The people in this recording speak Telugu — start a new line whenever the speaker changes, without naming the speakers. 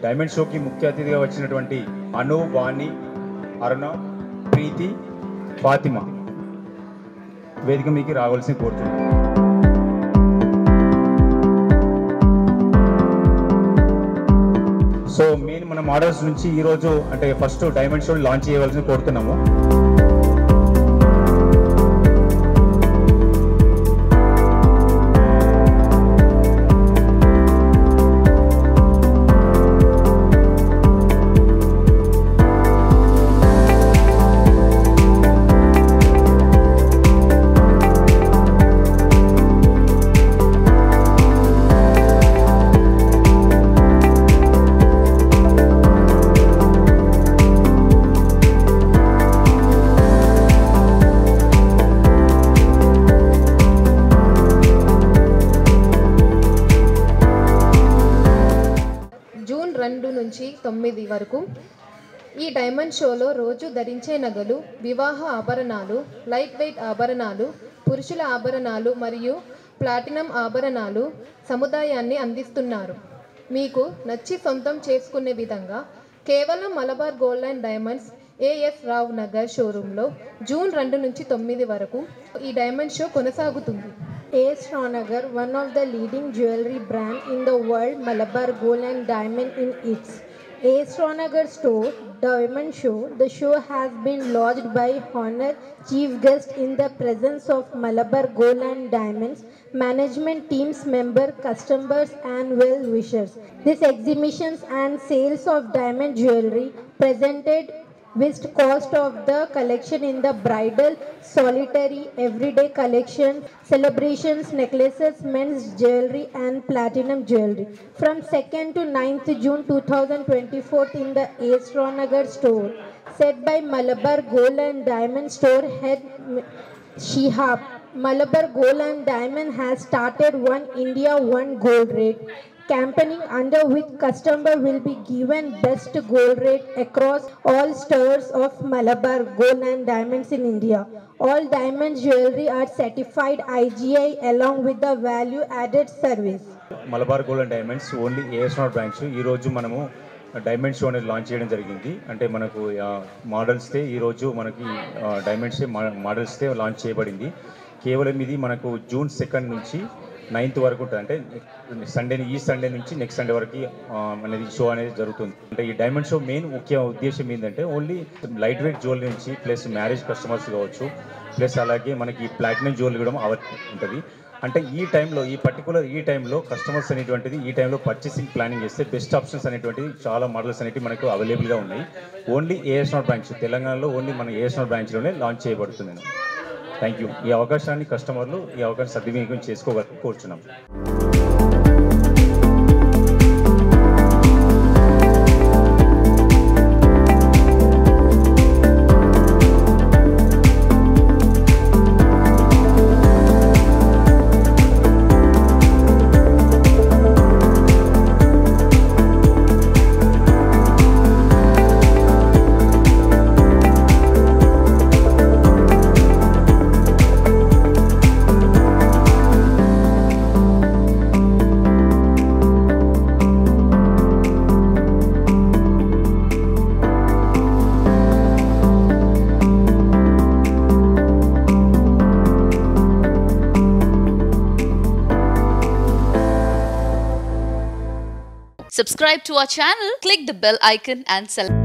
డైమండ్ షోకి ముఖ్య అతిథిగా వచ్చినటువంటి అను, వాణి, అరుణ, ప్రీతి, ఫాతిమా వేదిక మీకు రావాల్సింది కోరుతున్నాను. సో మెయిన్ మన మోడల్స్ నుంచి ఈరోజు అంటే ఫస్ట్ డైమండ్ షో లాంచ్ చేయవలసింది కోరుతున్నాము.
జూన్ 2 నుంచి 9 వరకు ఈ డైమండ్ షోలో రోజు ధరించే నగలు, వివాహ ఆభరణాలు, లైట్ వెయిట్ ఆభరణాలు, పురుషుల ఆభరణాలు మరియు ప్లాటినం ఆభరణాలు సముదాయాన్ని అందిస్తున్నారు. మీకు నచ్చి సొంతం చేసుకునే విధంగా కేవలం Malabar Gold and Diamonds AS Rao Nagar షోరూంలో జూన్ 2 నుంచి 9 వరకు ఈ డైమండ్ షో కొనసాగుతుంది.
AS Rav Nagar, one of the leading jewelry brand in the world, Malabar Gold and Diamond in its AS Rav Nagar store, Diamond Show. The show has been launched by Honor Chief Guest in the presence of Malabar Gold and Diamonds, management teams member, customers and well-wishers. This exhibitions and sales of diamond jewelry presented with cost of the collection in the bridal, solitary, everyday collection, celebrations, necklaces, men's jewelry and platinum jewelry. From 2nd to 9th June 2024 in the AS Rav Nagar store, set by Malabar Gold and Diamond store head Shihab. Malabar Gold and Diamond has started One India One Gold rate campaigning under which customer will be given best gold rate across all stores of Malabar Gold and Diamonds in India. All diamond jewelry are certified IGI along with the value added service.
Malabar Gold and Diamonds only AS Rao branch ఈరోజు మనము డైమండ్ షో అనేది లాంచ్ చేయడం జరిగింది. అంటే మనకు మోడల్స్తో ఈరోజు మనకి డైమండ్స్ మోడల్స్తో లాంచ్ చేయబడింది. కేవలం ఇది మనకు జూన్ 2 నుంచి 9th వరకు ఉంటుంది. అంటే ఈ సండే నుంచి నెక్స్ట్ సండే వరకు అనేది షో అనేది జరుగుతుంది. అంటే ఈ డైమండ్ షో మెయిన్ ముఖ్య ఉద్దేశం ఏంటంటే ఓన్లీ లైట్ వెయిట్ జ్యువెలరీ నుంచి ప్లస్ మ్యారేజ్ కస్టమర్స్ కావచ్చు, ప్లస్ అలాగే మనకి ప్లాటినం జ్యువెలరీ కూడా అవైలబుల్ ఉంటుంది. అంటే ఈ టైంలో కస్టమర్స్ అనేటువంటిది ఈ టైంలో పర్చేసింగ్ ప్లానింగ్ చేస్తే బెస్ట్ ఆప్షన్స్ అనేటువంటిది చాలా మోడల్స్ అనేవి మనకు అవైలబుల్గా ఉన్నాయి. ఓన్లీ ఏఎస్ నాట్ బ్రాంచ్ తెలంగాణలో ఓన్లీ మన ఏఎస్ నాట్ బ్రాంచ్లోనే లాంచ్ చేయబడుతుంది. Thank you. ఈ అవకాశాన్ని కస్టమర్లు ఈ అవకాశం సద్వినియోగం చేసుకోవాలని కోరుచున్నాం.
Subscribe to our channel, click the bell icon and select